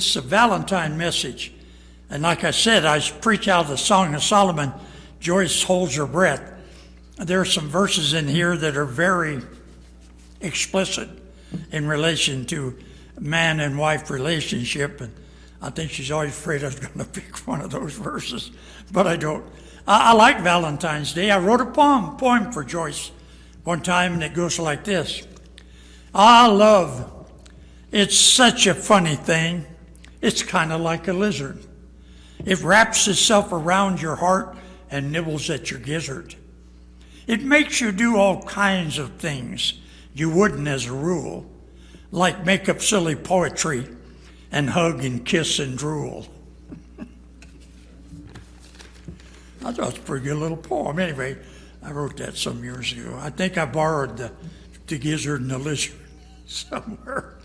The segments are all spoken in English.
This is a Valentine message. And like I said, I preach out of the Song of Solomon. Joyce holds her breath. There are some verses in here that are very explicit in relation to man and wife relationship. And I think she's always afraid I was going to pick one of those verses, but I don't. I like Valentine's Day. I wrote a poem for Joyce one time, and it goes like this. Love, it's such a funny thing. It's kind of like a lizard. It wraps itself around your heart and nibbles at your gizzard. It makes you do all kinds of things you wouldn't as a rule, like make up silly poetry and hug and kiss and drool. I thought it was a pretty good little poem. Anyway, I wrote that some years ago. I think I borrowed the gizzard and the lizard somewhere.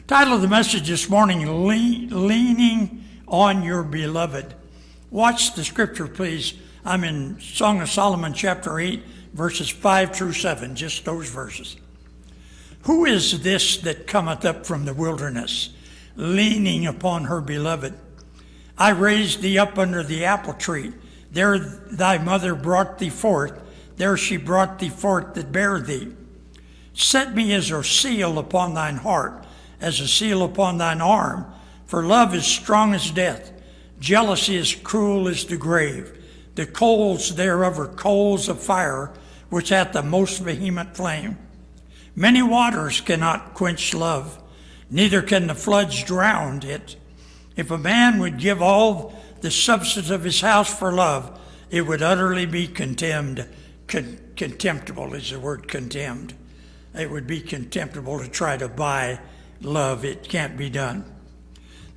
Title of the message this morning, Leaning on Your Beloved. Watch the scripture, please. I'm in Song of Solomon, chapter 8, verses 5 through 7, just those verses. Who is this that cometh up from the wilderness, leaning upon her beloved? I raised thee up under the apple tree. There thy mother brought thee forth. There she brought thee forth that bare thee. Set me as a seal upon thine heart, as a seal upon thine arm. For love is strong as death. Jealousy is cruel as the grave. The coals thereof are coals of fire, which hath the most vehement flame. Many waters cannot quench love, neither can the floods drown it. If a man would give all the substance of his house for love, it would utterly be contemned. Contemptible is the word, contemned. It would be contemptible to try to buy love. It can't be done.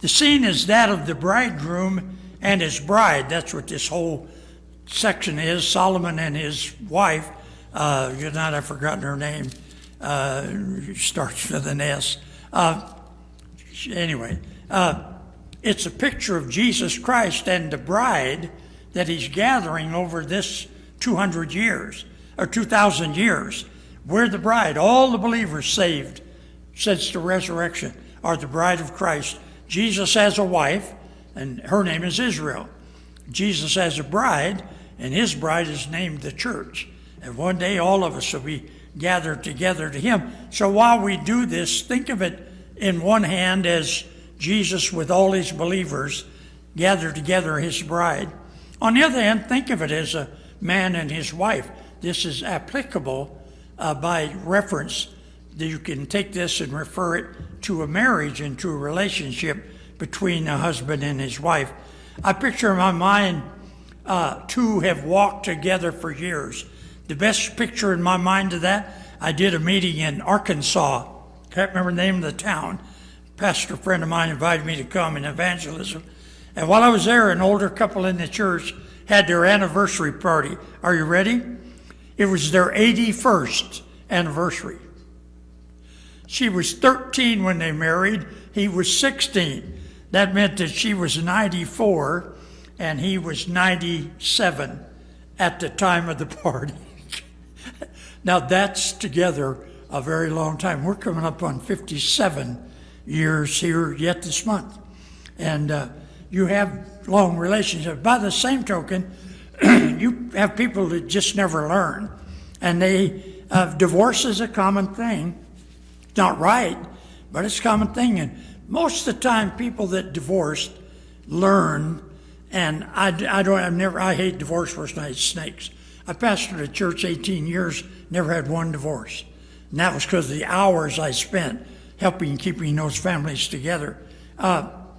The scene is that of the bridegroom and his bride. That's what this whole section is. Solomon and his wife. I've forgotten her name. Starts with an S. Anyway, it's a picture of Jesus Christ and the bride that he's gathering over this 200 years, or 2,000 years. We're the bride. All the believers saved since the resurrection are the bride of Christ. Jesus has a wife, and her name is Israel. Jesus has a bride, and his bride is named the church. And one day all of us will be gathered together to him. So while we do this, think of it in one hand as Jesus with all his believers gathered together, his bride. On the other hand, think of it as a man and his wife. This is applicable by reference. You can take this and refer it to a marriage and to a relationship between a husband and his wife. I picture in my mind two have walked together for years. The best picture in my mind of that, I did a meeting in Arkansas. Can't remember the name of the town. A pastor friend of mine invited me to come in evangelism. And while I was there, an older couple in the church had their anniversary party. Are you ready? It was their 81st anniversary. She was 13 when they married. He was 16. That meant that she was 94 and he was 97 at the time of the party. Now that's together a very long time. We're coming up on 57 years here yet this month. And you have long relationships. By the same token, you have people that just never learn. And divorce is a common thing. It's not right, but it's a common thing. And most of the time, people that divorced learn. And I hate divorce worse than I hate snakes. I pastored a church 18 years, never had one divorce. And that was because of the hours I spent helping keeping those families together. But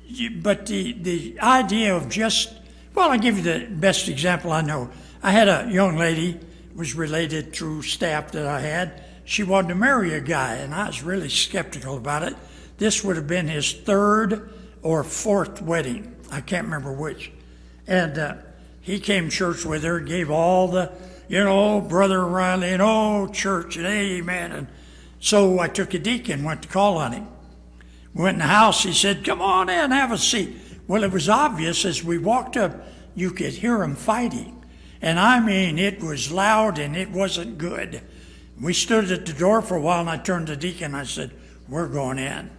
the idea of I'll give you the best example I know. I had a young lady, was related through staff that I had. She wanted to marry a guy, and I was really skeptical about it. This would have been his third or fourth wedding. I can't remember which. And he came to church with her, gave all the, Brother Riley, and church, and amen. And so I took a deacon, went to call on him. We went in the house, he said, "Come on in, have a seat." Well, it was obvious as we walked up, you could hear them fighting. And I mean, it was loud and it wasn't good. We stood at the door for a while, and I turned to the deacon, I said, "We're going in."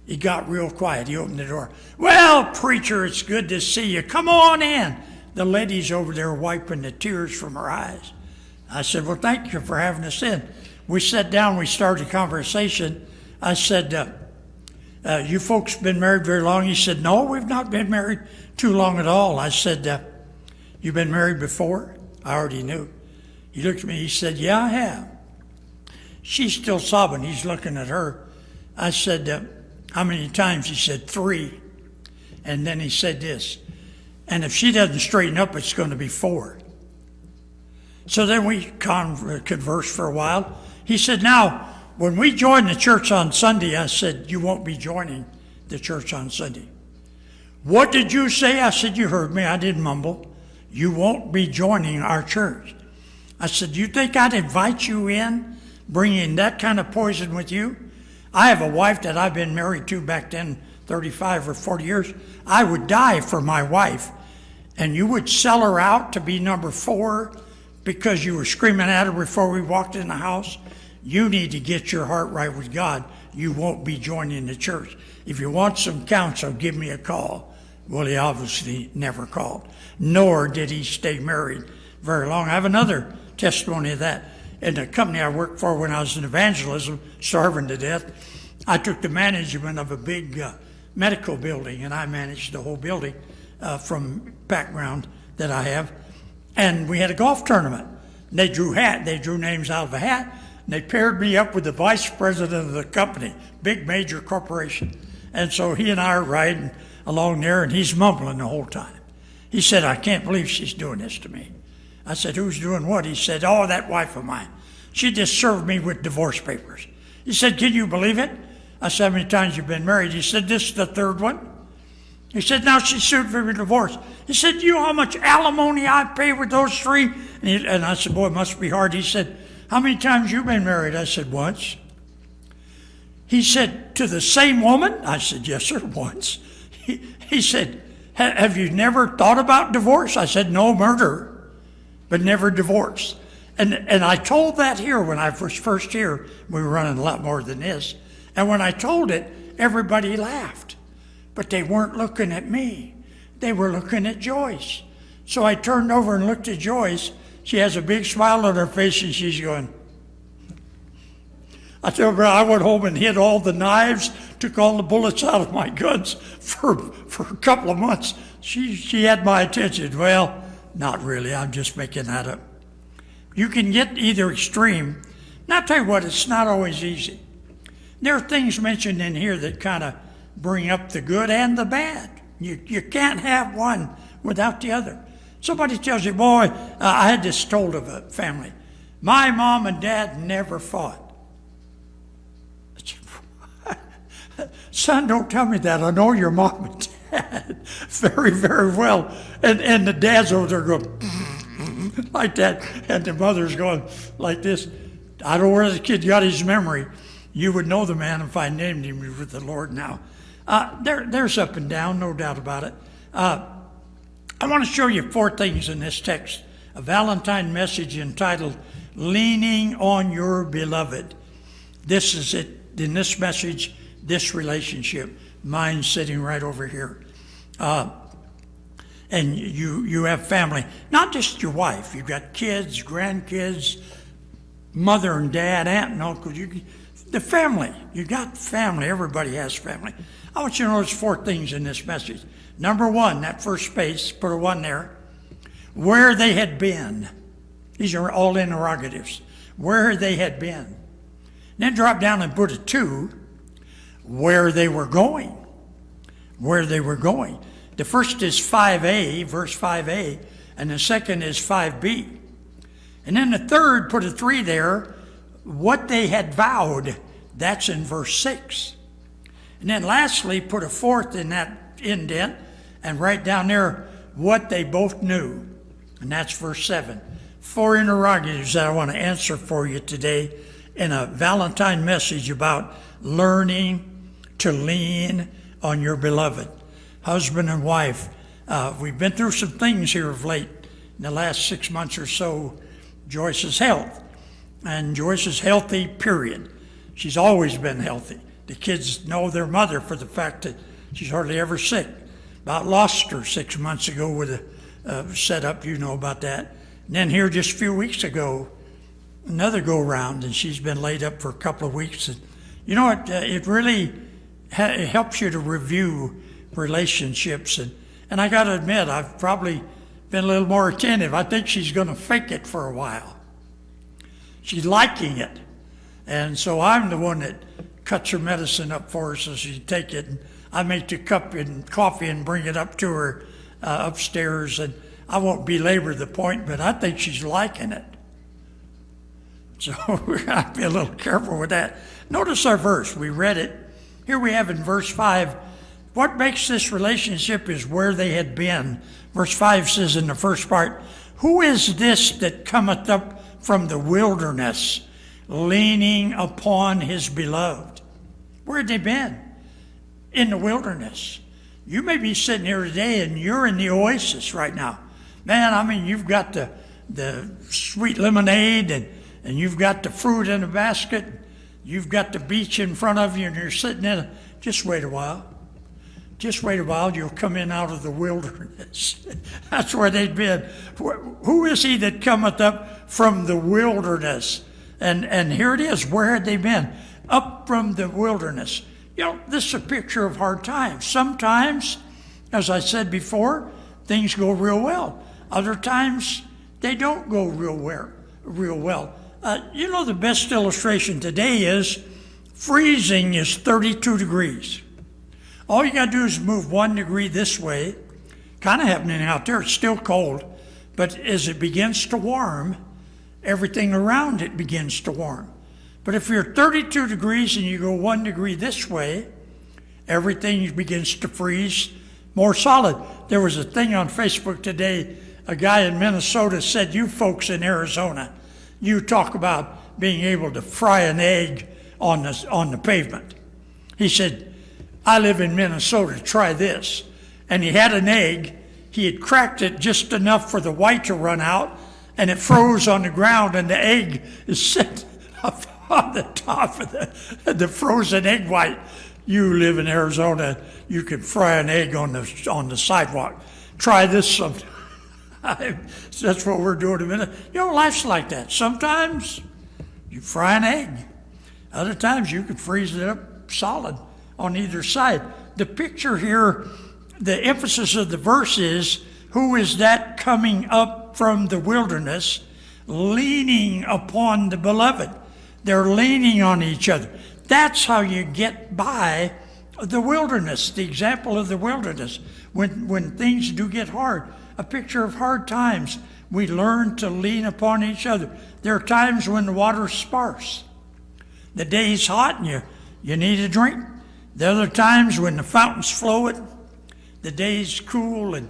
He got real quiet. He opened the door. "Well, preacher, it's good to see you. Come on in." The lady's over there wiping the tears from her eyes. I said, "Well, thank you for having us in." We sat down. We started a conversation. I said, "You folks been married very long?" He said, "No, we've not been married too long at all." I said, "You been married before?" I already knew. He looked at me. He said, "Yeah, I have." She's still sobbing. He's looking at her. I said, "How many times?" He said, 3. And then he said this, "And if she doesn't straighten up, it's going to be 4. So then we conversed for a while. He said, "Now, when we join the church on Sunday," I said, "You won't be joining the church on Sunday." "What did you say?" I said, "You heard me. I didn't mumble. You won't be joining our church." I said, "You think I'd invite you in, bringing that kind of poison with you? I have a wife that I've been married to back then, 35 or 40 years. I would die for my wife. And you would sell her out to be number 4 because you were screaming at her before we walked in the house? You need to get your heart right with God. You won't be joining the church. If you want some counsel, give me a call." Well, he obviously never called, nor did he stay married very long. I have another testimony of that. In the company I worked for when I was in evangelism, starving to death, I took the management of a big medical building, and I managed the whole building from background that I have. And we had a golf tournament. They drew names out of a hat, and they paired me up with the vice president of the company, big major corporation. And so he and I are riding along there, and he's mumbling the whole time. He said, "I can't believe she's doing this to me." I said, "Who's doing what?" He said, "Oh, that wife of mine. She just served me with divorce papers." He said, "Can you believe it?" I said, "How many times you've been married?" He said, "This is the 3rd one." He said, "Now she's sued for divorce." He said, "Do you know how much alimony I pay with those 3? And I said, "Boy, it must be hard." He said, "How many times you been married?" I said, "Once." He said, "To the same woman?" I said, "Yes, sir, once." He said, "Have you never thought about divorce?" I said, "No, murder, but never divorce." And I told that here when I was first here. We were running a lot more than this. And when I told it, everybody laughed. But they weren't looking at me. They were looking at Joyce. So I turned over and looked at Joyce. She has a big smile on her face, and she's going. I told her I went home and hid all the knives, took all the bullets out of my guns for a couple of months. She had my attention. Well, not really. I'm just making that up. You can get either extreme. Now, I'll tell you what, it's not always easy. There are things mentioned in here that kind of bring up the good and the bad. You can't have one without the other. Somebody tells you, "Boy, I had this told of a family. My mom and dad never fought." "Son, don't tell me that. I know your mom and dad very, very well." And the dad's over there going like that, and the mother's going like this. I don't know where the kid got his memory. You would know the man if I named him with the Lord now. There's up and down, no doubt about it. I want to show you 4 things in this text. A Valentine message entitled, "Leaning on Your Beloved." This is it in this message, this relationship. Mine sitting right over here. And you have family. Not just your wife. You've got kids, grandkids, mother and dad, aunt and uncle. The family. You got family. Everybody has family. I want you to notice 4 things in this message. Number 1, that first space, put a 1 there. Where they had been. These are all interrogatives. Where they had been. Then drop down and put a 2. Where they were going. Where they were going. The first is 5a, verse 5a, and the second is 5b. And then the third, put a 3 there, what they had vowed. That's in verse 6. And then lastly, put a 4th in that indent, and write down there what they both knew. And that's verse 7. 4 interrogatives that I want to answer for you today in a Valentine message about learning to lean on your beloved. Husband and wife, we've been through some things here of late in the last 6 months or so. Joyce's health. And Joyce is healthy, period. She's always been healthy. The kids know their mother for the fact that she's hardly ever sick. About lost her 6 months ago with a setup, you know about that. And then here just a few weeks ago, another go-round, and she's been laid up for a couple of weeks. And you know, it really it helps you to review relationships. And I got to admit, I've probably been a little more attentive. I think she's going to fake it for a while. She's liking it. And so I'm the one that cuts her medicine up for her so she take it. And I make the cup and coffee and bring it up to her upstairs. And I won't belabor the point, but I think she's liking it. So we got to be a little careful with that. Notice our verse. We read it. Here we have in verse 5, what makes this relationship is where they had been. Verse 5 says in the first part, who is this that cometh up from the wilderness, leaning upon his beloved? Where had they been? In the wilderness. You may be sitting here today and you're in the oasis right now. Man, I mean, you've got the sweet lemonade and you've got the fruit in a basket. You've got the beach in front of you and you're sitting in it. Just wait a while. Just wait a while, you'll come in out of the wilderness. That's where they'd been. Who is he that cometh up from the wilderness? And here it is. Where had they been? Up from the wilderness. You know, this is a picture of hard times. Sometimes, as I said before, things go real well. Other times, they don't go real well. You know, the best illustration today is freezing is 32 degrees. All you got to do is move 1 degree this way. Kind of happening out there. It's still cold. But as it begins to warm, everything around it begins to warm. But if you're 32 degrees and you go 1 degree this way, everything begins to freeze more solid. There was a thing on Facebook today. A guy in Minnesota said, you folks in Arizona, you talk about being able to fry an egg on the pavement. He said, I live in Minnesota, try this. And he had an egg. He had cracked it just enough for the white to run out, and it froze on the ground, and the egg is sitting up on the top of the frozen egg white. You live in Arizona, you can fry an egg on the sidewalk. Try this sometime. That's what we're doing in a minute. You know, life's like that. Sometimes you fry an egg. Other times you can freeze it up solid on either side. The picture here, the emphasis of the verse is, who is that coming up from the wilderness, leaning upon the beloved? They're leaning on each other. That's how you get by the wilderness, the example of the wilderness. When things do get hard, a picture of hard times, we learn to lean upon each other. There are times when the water's sparse. The day's hot and you need a drink. There are other times when the fountain's flowing, the day's cool, and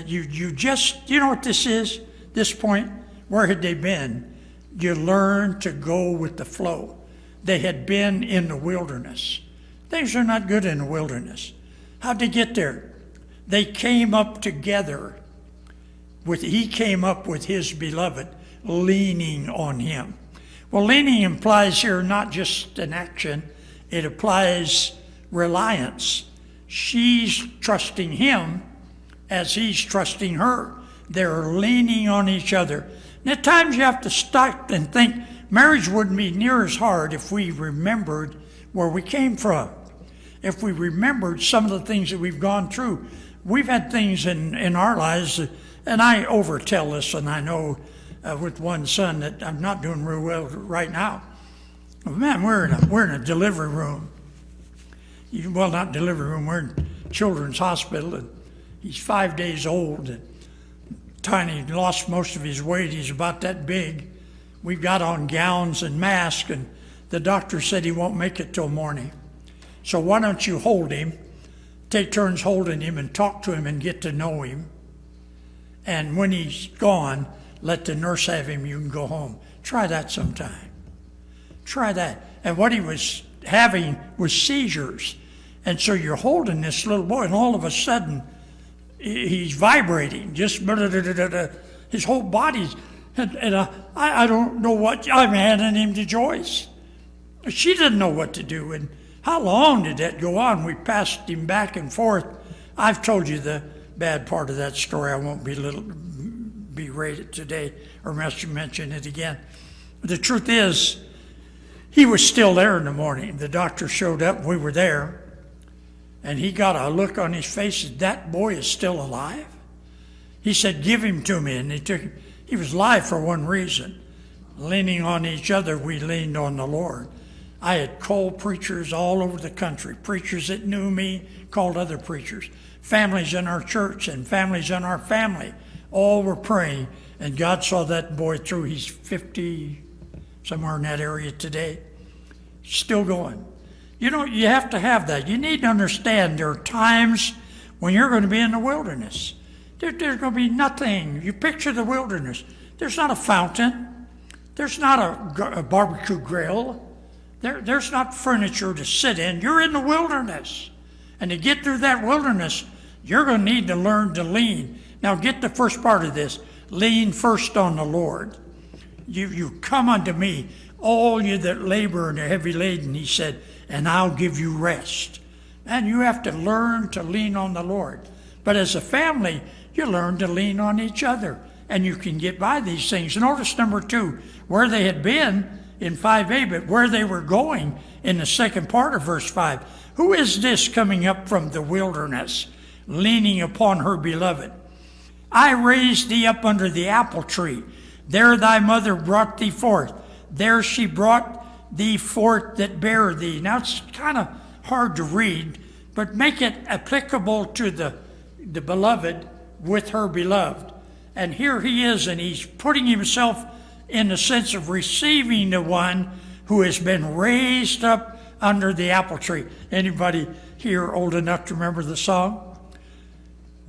you know what this is? This point, where had they been? You learn to go with the flow. They had been in the wilderness. Things are not good in the wilderness. How'd they get there? They came up together. He came up with his beloved, leaning on him. Well, leaning implies here not just an action, it applies reliance. She's trusting him as he's trusting her. They're leaning on each other. And at times you have to stop and think, marriage wouldn't be near as hard if we remembered where we came from. If we remembered some of the things that we've gone through. We've had things in our lives, and I overtell this, and I know with one son that I'm not doing real well right now. Man, we're in a delivery room. Well, not delivery room, we're in children's hospital, and he's 5 days old, and tiny, lost most of his weight. He's about that big. We've got on gowns and masks, and the doctor said he won't make it till morning. So why don't you hold him, take turns holding him, and talk to him and get to know him. And when he's gone, let the nurse have him, you can go home. Try that sometime. Try that. And what he was having was seizures. And so you're holding this little boy, and all of a sudden, he's vibrating. Just his whole body's, and I don't know what, I'm handing him to Joyce. She didn't know what to do, and How long did that go on? We passed him back and forth. I've told you the bad part of that story. I won't berate it today or mention it again. The truth is, he was still there in the morning. The doctor showed up, we were there, and he got a look on his face, that boy is still alive? He said, give him to me, and he was alive for one reason. Leaning on each other, we leaned on the Lord. I had called preachers all over the country, preachers that knew me, called other preachers, families in our church and families in our family, all were praying, and God saw that boy through. He's 50, somewhere in that area today, still going. You know, you have to have that. You need to understand there are times when you're going to be in the wilderness. There's going to be nothing. You picture the wilderness. There's not a fountain. There's not a barbecue grill. There's not furniture to sit in. You're in the wilderness. And to get through that wilderness, you're going to need to learn to lean. Now get the first part of this. Lean first on the Lord. You come unto me, all you that labor and are heavy laden, he said, and I'll give you rest. And you have to learn to lean on the Lord. But as a family, you learn to lean on each other. And you can get by these things. Notice number 2, where they had been in 5a, but where they were going in the second part of verse 5. Who is this coming up from the wilderness, leaning upon her beloved? I raised thee up under the apple tree. There thy mother brought thee forth. There she brought thee forth that bare thee. Now it's kind of hard to read, but make it applicable to the beloved with her beloved. And here he is, and he's putting himself in the sense of receiving the one who has been raised up under the apple tree. Anybody here old enough to remember the song?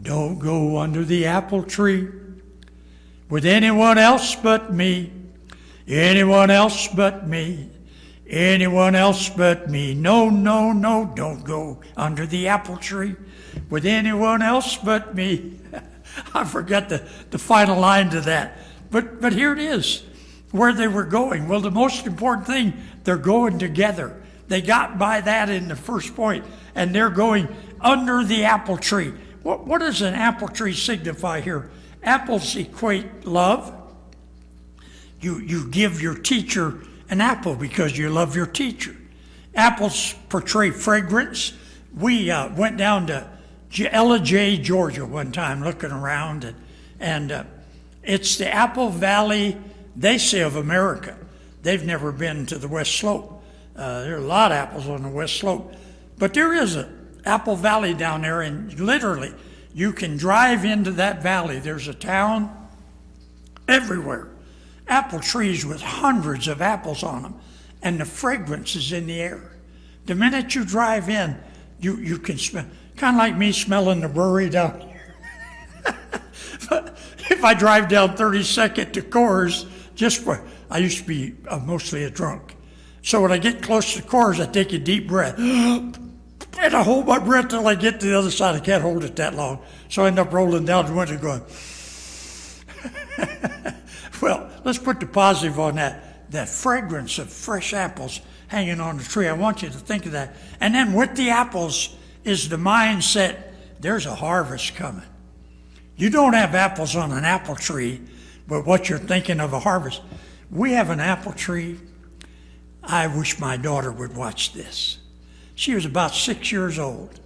Don't go under the apple tree with anyone else but me. Anyone else but me. Anyone else but me. No, no, no, don't go under the apple tree with anyone else but me. I forgot the final line to that. But here it is, where they were going. Well, the most important thing, they're going together. They got by that in the first point, and they're going under the apple tree. What does an apple tree signify here? Apples equate love. You give your teacher an apple because you love your teacher. Apples portray fragrance. We went down to Ellijay, Georgia one time looking around, and it's the Apple Valley, they say, of America. They've never been to the West Slope. There are a lot of apples on the West Slope. But there is an Apple Valley down there, and literally you can drive into that valley. There's a town everywhere. Apple trees with hundreds of apples on them, and the fragrance is in the air. The minute you drive in, you can smell, kind of like me smelling the brewery down here. If I drive down 32nd to Coors, I used to be mostly a drunk. So when I get close to Coors, I take a deep breath. And I hold my breath till I get to the other side. I can't hold it that long. So I end up rolling down the window going, well, let's put the positive on that. That fragrance of fresh apples hanging on the tree. I want you to think of that. And then with the apples is the mindset, there's a harvest coming. You don't have apples on an apple tree, but what you're thinking of a harvest. We have an apple tree. I wish my daughter would watch this. She was about 6 years old.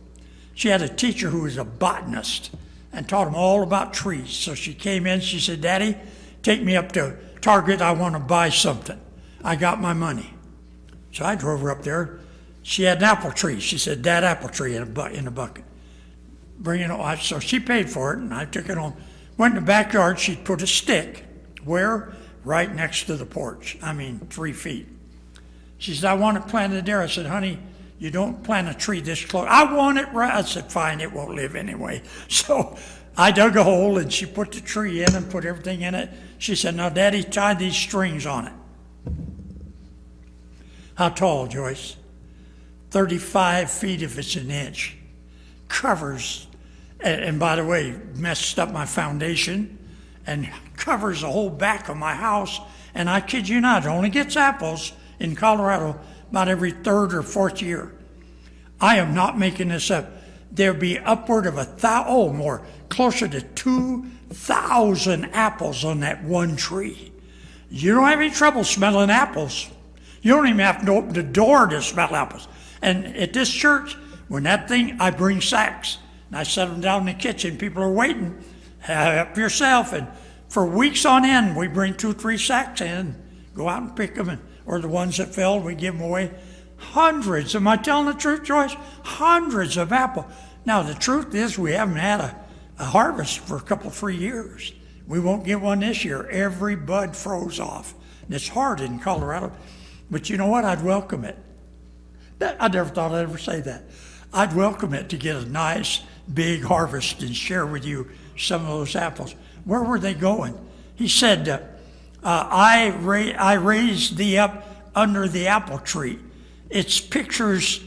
She had a teacher who was a botanist and taught them all about trees. So she came in, she said, Daddy, take me up to Target, I want to buy something. I got my money. So I drove her up there. She had an apple tree. She said, Dad, apple tree in a bucket. Bring it on. So she paid for it, and I took it home. Went in the backyard, she put a stick. Where? Right next to the porch. 3 feet. She said, I want it planted there. I said, honey, you don't plant a tree this close. I want it right. I said, fine, it won't live anyway. So I dug a hole, and she put the tree in and put everything in it. She said, now, Daddy, tie these strings on it. How tall, Joyce? 35 feet if it's an inch. Covers, and by the way, messed up my foundation and covers the whole back of my house. And I kid you not, it only gets apples in Colorado about every 3rd or 4th year. I am not making this up. There'll be upward of closer to 2,000 apples on that one tree. You don't have any trouble smelling apples. You don't even have to open the door to smell apples. And at this church, when that thing, I bring sacks. And I set them down in the kitchen. People are waiting. Help yourself. And for weeks on end, we bring 2-3 sacks in, go out and pick them, or the ones that fell, we give them away. Hundreds, am I telling the truth, Joyce? Hundreds of apples. Now, the truth is we haven't had a harvest for a couple, 3 years. We won't get one this year. Every bud froze off. And it's hard in Colorado. But you know what? I'd welcome it. I never thought I'd ever say that. I'd welcome it to get a nice big harvest and share with you some of those apples. Where were they going? He said, I raised thee up under the apple tree. It's pictures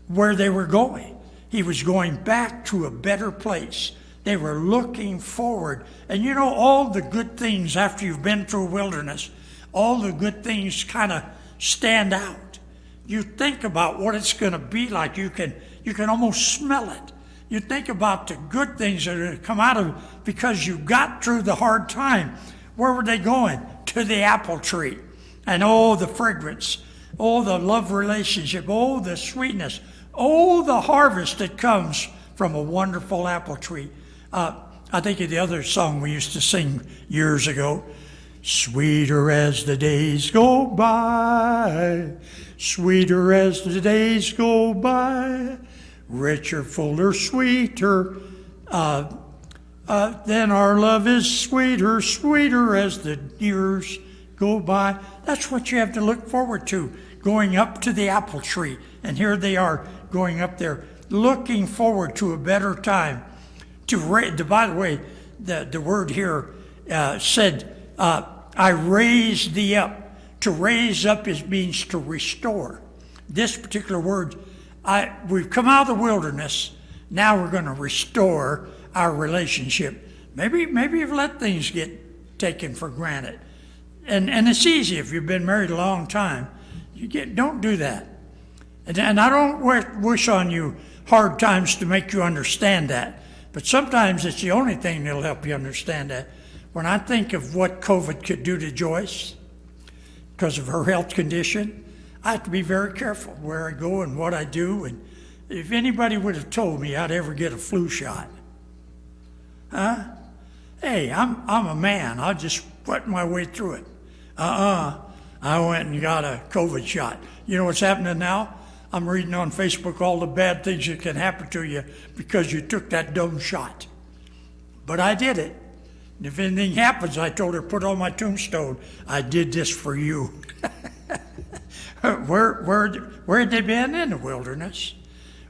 where they were going. He was going back to a better place. They were looking forward. And you know, all the good things after you've been through a wilderness, all the good things kind of stand out. You think about what it's going to be like. You can almost smell it. You think about the good things that are going to come out of it because you got through the hard time. Where were they going? To the apple tree. And oh, the fragrance. Oh, the love relationship. Oh, the sweetness. Oh, the harvest that comes from a wonderful apple tree. I think of the other song we used to sing years ago. Sweeter as the days go by, sweeter as the days go by, richer, fuller, sweeter, then our love is sweeter, sweeter as the years go by. That's what you have to look forward to, going up to the apple tree. And here they are going up there, looking forward to a better time. By the way, the word here said, I raised thee up. To raise up means to restore. This particular word, we've come out of the wilderness. Now we're going to restore our relationship. Maybe you've let things get taken for granted. And it's easy if you've been married a long time. Don't do that. And I don't wish on you hard times to make you understand that. But sometimes it's the only thing that'll help you understand that. When I think of what COVID could do to Joyce because of her health condition, I have to be very careful where I go and what I do. And if anybody would have told me I'd ever get a flu shot, hey, I'm a man. I'll just fight my way through it. I went and got a COVID shot. You know what's happening now? I'm reading on Facebook all the bad things that can happen to you because you took that dumb shot. But I did it. And if anything happens, I told her, put on my tombstone, I did this for you. Where had they been? In the wilderness.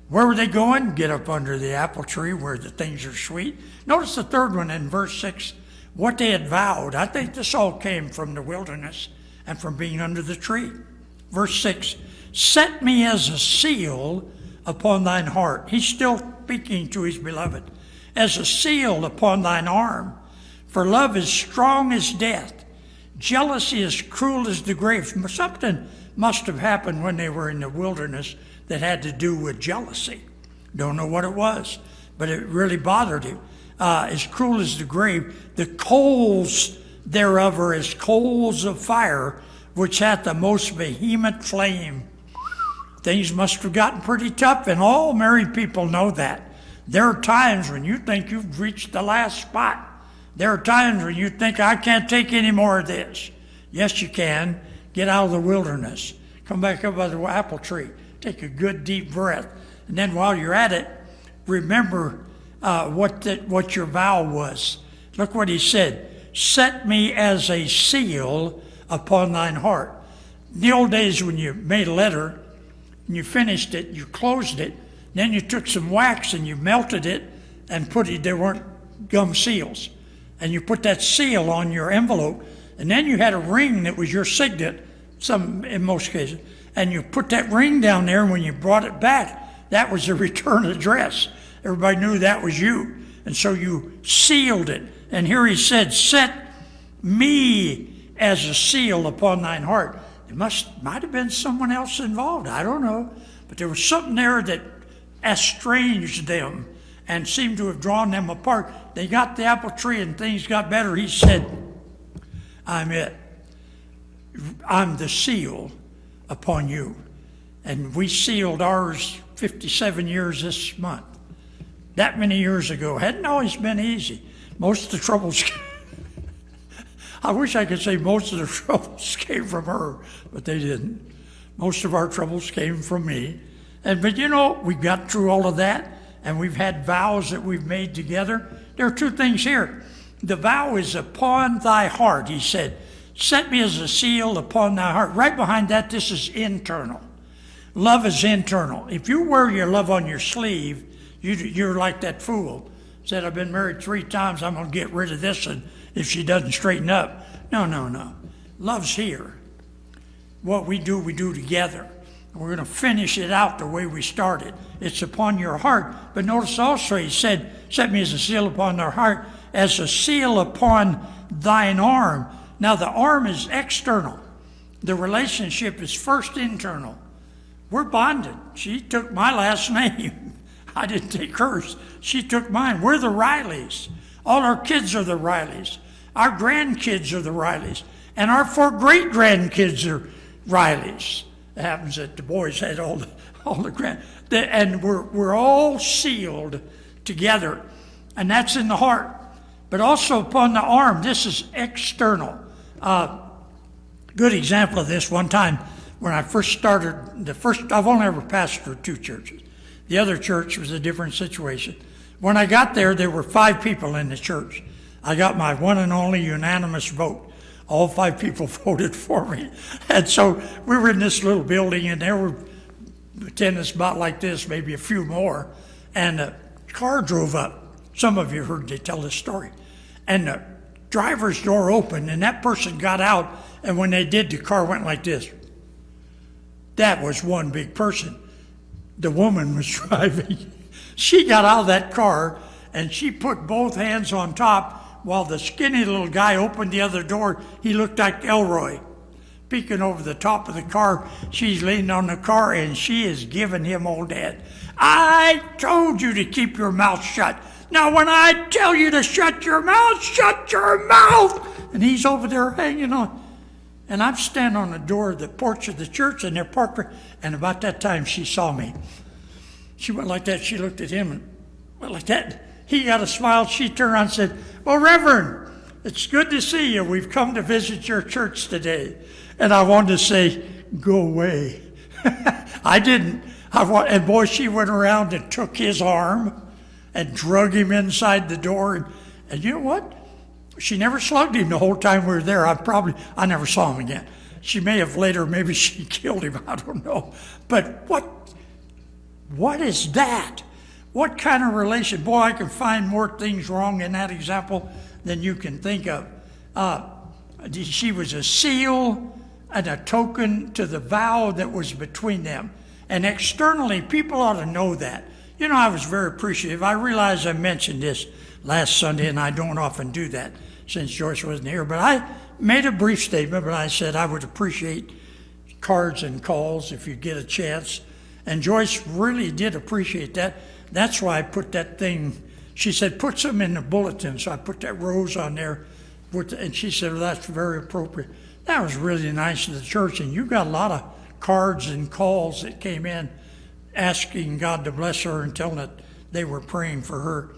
Where were they going? Get up under the apple tree where the things are sweet. Notice the third one in verse 6, what they had vowed. I think this all came from the wilderness and from being under the tree. Verse 6, set me as a seal upon thine heart. He's still speaking to his beloved. As a seal upon thine arm. For love is strong as death. Jealousy is cruel as the grave. Something must have happened when they were in the wilderness that had to do with jealousy. Don't know what it was, but it really bothered him. As cruel as the grave. The coals thereof are as coals of fire, which hath the most vehement flame. Things must have gotten pretty tough, and all married people know that. There are times when you think you've reached the last spot. There are times when you think, I can't take any more of this. Yes, you can. Get out of the wilderness. Come back up by the apple tree. Take a good deep breath. And then while you're at it, remember what your vow was. Look what he said. Set me as a seal upon thine heart. In the old days when you made a letter, and you finished it, you closed it, then you took some wax and you melted it and put it, there weren't gum seals. And you put that seal on your envelope, and then you had a ring that was your signet, in most cases, and you put that ring down there, and when you brought it back, that was the return address. Everybody knew that was you, and so you sealed it. And here he said, set me as a seal upon thine heart. There might have been someone else involved, I don't know, but there was something there that estranged them and seemed to have drawn them apart. They got the apple tree and things got better. He said, I'm it. I'm the seal upon you. And we sealed ours 57 years this month. That many years ago. Hadn't always been easy. Most of the troubles, I wish I could say most of the troubles came from her, but they didn't. Most of our troubles came from me. But you know, we got through all of that, and we've had vows that we've made together. There are two things here. The vow is upon thy heart, he said. Set me as a seal upon thy heart. Right behind that, this is internal. Love is internal. If you wear your love on your sleeve, you're like that fool. Said, I've been married 3 times, I'm going to get rid of this and if she doesn't straighten up. No. Love's here. What we do together. We're going to finish it out the way we started. It's upon your heart. But notice also he said, set me as a seal upon their heart, as a seal upon thine arm. Now the arm is external. The relationship is first internal. We're bonded. She took my last name. I didn't take hers. She took mine. We're the Rileys. All our kids are the Rileys. Our grandkids are the Rileys. And our 4 great-grandkids are Rileys. It happens that the boys had all the and we're all sealed together. And that's in the heart. But also upon the arm, this is external. Good example of this, one time when I first started, I've only ever pastored 2 churches. The other church was a different situation. When I got there were 5 people in the church. I got my one and only unanimous vote. All 5 people voted for me. And so we were in this little building, and there were attendants about like this, maybe a few more. And a car drove up. Some of you heard me tell this story. And the driver's door opened, and that person got out, and when they did, the car went like this. That was one big person. The woman was driving. She got out of that car, and she put both hands on top while the skinny little guy opened the other door. He looked like Elroy, peeking over the top of the car. She's leaning on the car, and she is giving him old dad. I told you to keep your mouth shut. Now, when I tell you to shut your mouth. And he's over there hanging on. And I'm standing on the door of the porch of the church, and they're parked. And about that time, she saw me. She went like that. She looked at him and went like that. He got a smile. She turned around and said, well, Reverend, it's good to see you. We've come to visit your church today. And I wanted to say, go away. I didn't. And boy, she went around and took his arm and drug him inside the door. And you know what? She never slugged him the whole time we were there. I never saw him again. She may have later, maybe she killed him. I don't know. But what is that? What kind of relation? Boy, I can find more things wrong in that example than you can think of. She was a seal and a token to the vow that was between them. And externally, people ought to know that. You know, I was very appreciative. I realize I mentioned this last Sunday, and I don't often do that since Joyce wasn't here. But I made a brief statement, but I said I would appreciate cards and calls if you get a chance. And Joyce really did appreciate that. That's why I put that thing. She said, put some in the bulletin. So I put that rose on there. And she said, well, that's very appropriate. That was really nice of the church. And you got a lot of cards and calls that came in asking God to bless her and telling that they were praying for her.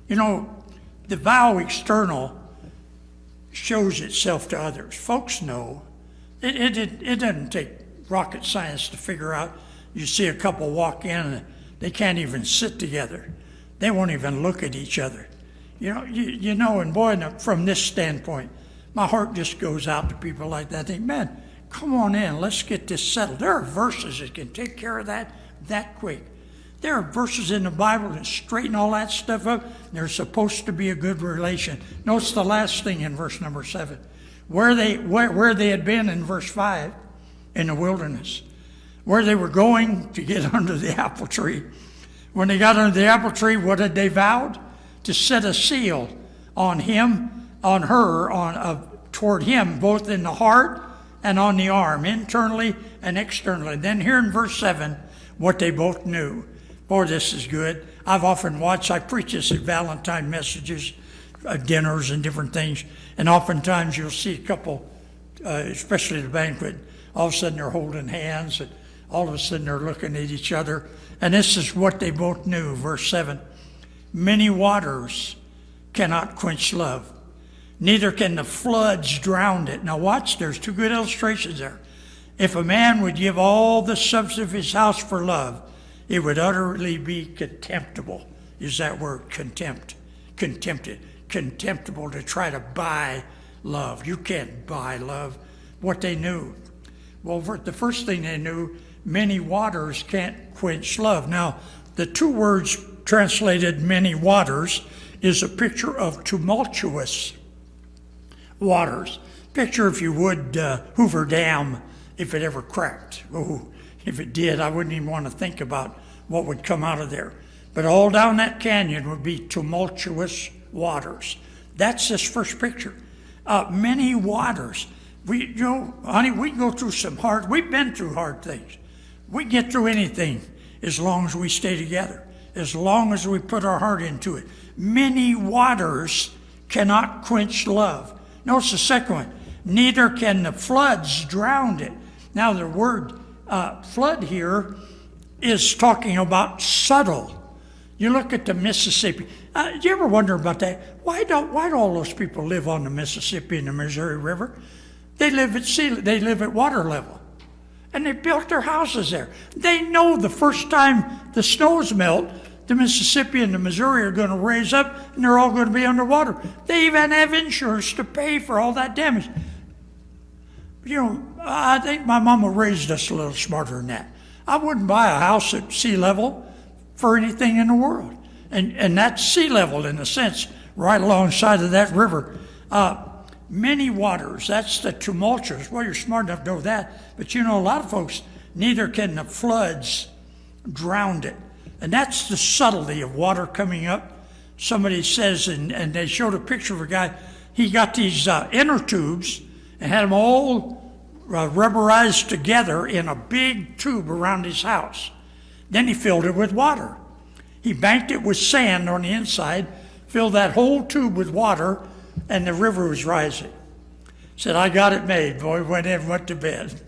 You know, the vow external shows itself to others. Folks know. It doesn't take rocket science to figure out. You see a couple walk in and they can't even sit together. They won't even look at each other. You know, and boy, from this standpoint, my heart just goes out to people like that. I think, man, come on in, let's get this settled. There are verses that can take care of that quick. There are verses in the Bible that straighten all that stuff up. There's supposed to be a good relation. Notice the last thing in verse number 7. Where they had been in verse 5, in the wilderness. Where they were going to get under the apple tree. When they got under the apple tree, what had they vowed? To set a seal on him, on her, toward him, both in the heart and on the arm, internally and externally. Then here in verse 7, what they both knew. Boy, this is good. I've often watched, I preach this at Valentine messages, dinners and different things, and oftentimes you'll see a couple, especially the banquet, all of a sudden they're holding hands, and all of a sudden they're looking at each other. And this is what they both knew, verse 7. Many waters cannot quench love, neither can the floods drown it. Now watch, there's two good illustrations there. If a man would give all the substance of his house for love, it would utterly be contemptible. Is that word, contempt? Contemptible to try to buy love. You can't buy love. What they knew. Well, the first thing they knew, many waters can't quench love. Now, the two words translated many waters is a picture of tumultuous waters. Picture, if you would, Hoover Dam, if it ever cracked. Oh, if it did, I wouldn't even want to think about what would come out of there. But all down that canyon would be tumultuous waters. That's this first picture. Many waters. Honey, we go through we've been through hard things. We get through anything as long as we stay together, as long as we put our heart into it. Many waters cannot quench love. Notice the second one. Neither can the floods drown it. Now the word flood here is talking about subtle. You look at the Mississippi. Do you ever wonder about that? Why do all those people live on the Mississippi and the Missouri River? They live at water level. And they built their houses there. They know the first time the snows melt, the Mississippi and the Missouri are going to raise up and they're all going to be underwater. They even have insurance to pay for all that damage. I think my mama raised us a little smarter than that. I wouldn't buy a house at sea level for anything in the world. And that's sea level in a sense, right alongside of that river. Many waters, that's the tumultuous. Well, you're smart enough to know that. But a lot of folks, neither can the floods drown it. And that's the subtlety of water coming up. Somebody says, and they showed a picture of a guy, he got these inner tubes and had them all rubberized together in a big tube around his house. Then he filled it with water. He banked it with sand on the inside, filled that whole tube with water, and the river was rising. Said, I got it made. Boy, went in, went to bed.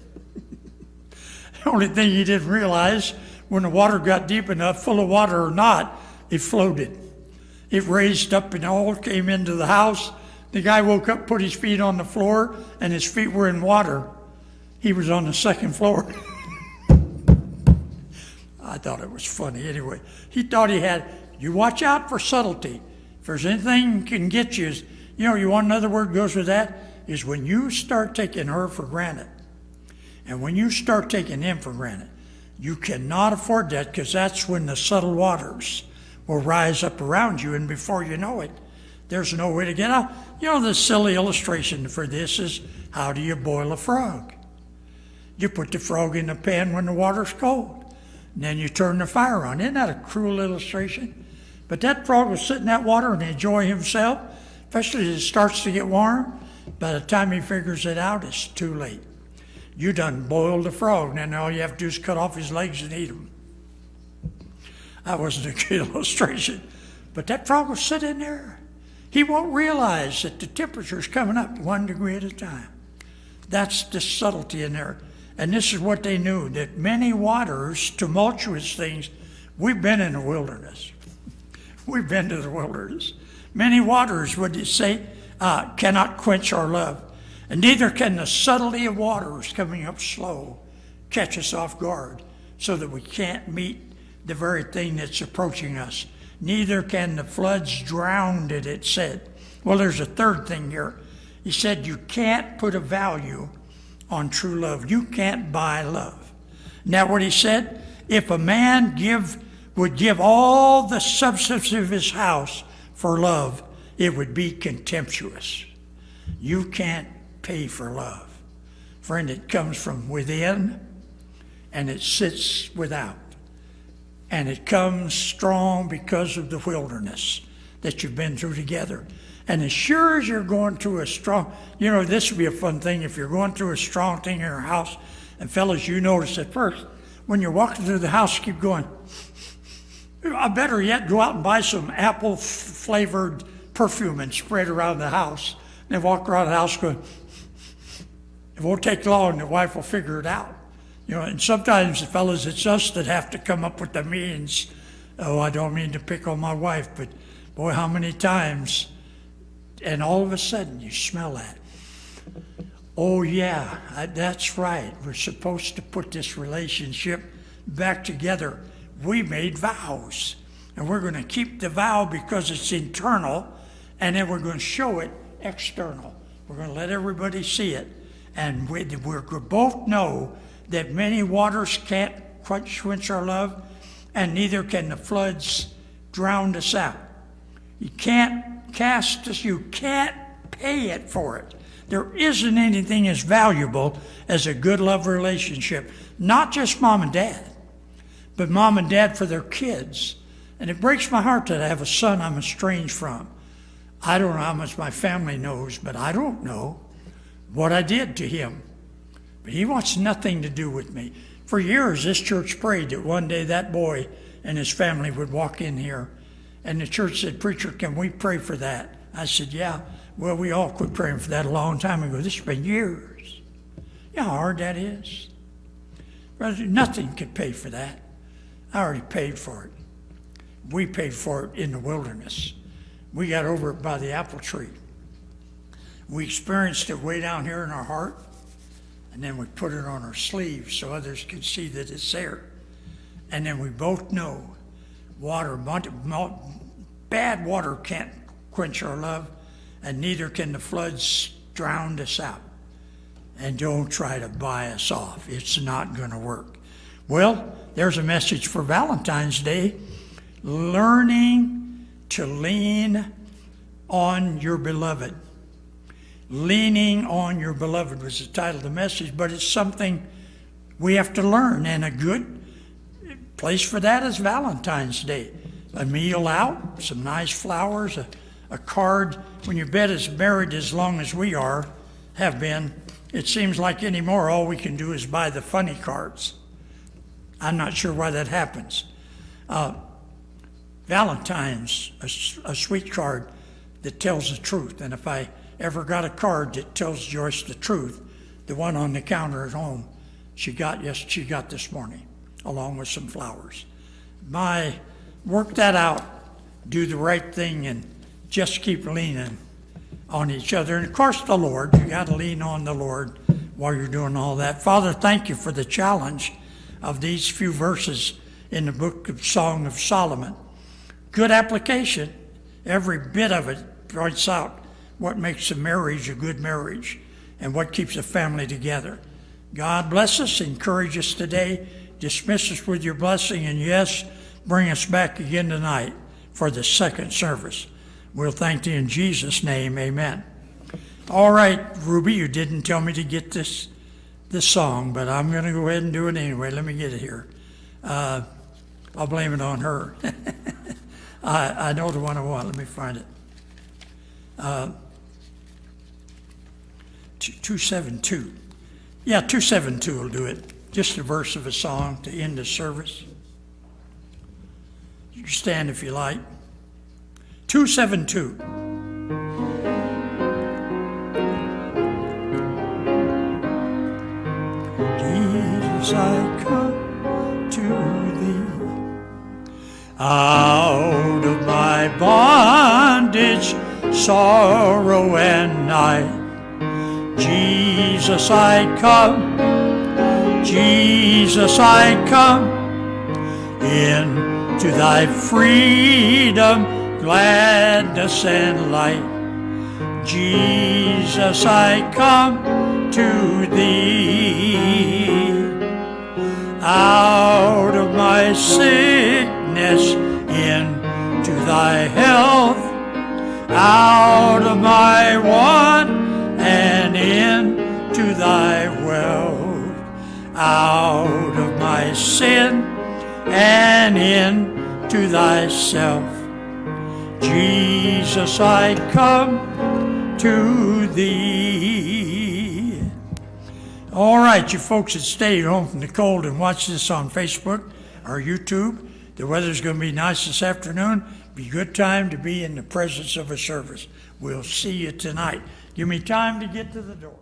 The only thing he didn't realize, when the water got deep enough, full of water or not, it floated. It raised up and all came into the house. The guy woke up, put his feet on the floor, and his feet were in water. He was on the second floor. I thought it was funny anyway. He thought he had, you watch out for subtlety. If there's anything can get you, you want another word goes with that, is when you start taking her for granted. And when you start taking him for granted, you cannot afford that, because that's when the subtle waters will rise up around you, and before you know it, there's no way to get out. The silly illustration for this is, how do you boil a frog? You put the frog in the pan when the water's cold, and then you turn the fire on. Isn't that a cruel illustration? But that frog will sit in that water and enjoy himself, especially as it starts to get warm. By the time he figures it out, it's too late. You done boiled the frog, and then all you have to do is cut off his legs and eat him. That wasn't a good illustration. But that frog will sit in there. He won't realize that the temperature's coming up 1 degree at a time. That's the subtlety in there. And this is what they knew, that many waters, tumultuous things, we've been in the wilderness. We've been to the wilderness. Many waters, would you say, cannot quench our love. And neither can the subtlety of waters coming up slow catch us off guard so that we can't meet the very thing that's approaching us. Neither can the floods drown it said. Well, there's a third thing here. He said you can't put a value on true love. You can't buy love. Isn't that what he said? If a man would give all the substance of his house for love, it would be contemptuous. You can't pay for love. Friend, it comes from within and it sits without. And it comes strong because of the wilderness that you've been through together. And as sure as you're going through a strong, this would be a fun thing if you're going through a strong thing in your house. And fellas, you notice at first, when you're walking through the house, keep going. Better yet, go out and buy some apple-flavored perfume and spray it around the house. And then walk around the house going, it won't take long, the wife will figure it out. And sometimes, fellas, it's us that have to come up with the means. Oh, I don't mean to pick on my wife, but boy, how many times, and all of a sudden you smell that. Oh yeah, that's right. We're supposed to put this relationship back together. We made vows, and we're going to keep the vow because it's internal, and then we're going to show it external. We're going to let everybody see it, and we both know that many waters can't quench our love, and neither can the floods drown us out. You can't cast us, you can't pay it for it. There isn't anything as valuable as a good love relationship. Not just mom and dad, but mom and dad for their kids. And it breaks my heart that I have a son I'm estranged from. I don't know how much my family knows, but I don't know what I did to him. But he wants nothing to do with me. For years, this church prayed that one day that boy and his family would walk in here. And the church said, "Preacher, can we pray for that?" I said, "Yeah." Well, we all quit praying for that a long time ago. This has been years. You know how hard that is? Brother, nothing could pay for that. I already paid for it. We paid for it in the wilderness. We got over it by the apple tree. We experienced it way down here in our heart, and then we put it on our sleeve so others could see that it's there. And then we both know bad water can't quench our love, and neither can the floods drown us out. And don't try to buy us off. It's not going to work. Well, there's a message for Valentine's Day. Learning to lean on your beloved. Leaning on your beloved was the title of the message, but it's something we have to learn, and a good place for that is Valentine's Day. A meal out, some nice flowers, a card. When you've been as married as long as we have been, it seems like anymore all we can do is buy the funny cards. I'm not sure why that happens. Valentine's, a sweet card that tells the truth. And if I ever got a card that tells Joyce the truth, the one on the counter at home, she got this morning, along with some flowers. Work that out, do the right thing, and just keep leaning on each other. And of course the Lord, you got to lean on the Lord while you're doing all that. Father, thank you for the challenge of these few verses in the book of Song of Solomon. Good application. Every bit of it points out what makes a marriage a good marriage and what keeps a family together. God bless us, encourage us today, dismiss us with your blessing, and yes, bring us back again tonight for the second service. We'll thank you in Jesus' name, amen. All right, Ruby, you didn't tell me to get this song, but I'm going to go ahead and do it anyway. Let me get it here. I'll blame it on her. I know the one I want. Let me find it. 272. Yeah, 272 will do it. Just a verse of a song to end the service. You can stand if you like. 272. Jesus, I come to thee out of my bondage, sorrow and night. Jesus, I come. Jesus, I come into thy freedom, gladness and light. Jesus, I come to thee. Out of my sickness into thy health, out of my want and into thy wealth, out of my sin and into thyself. Jesus, I come to thee. All right, you folks that stayed home from the cold and watched this on Facebook or YouTube, The weather's going to be nice this afternoon. Be a good time to be in the presence of a service. We'll see you tonight. Give me time to get to the door.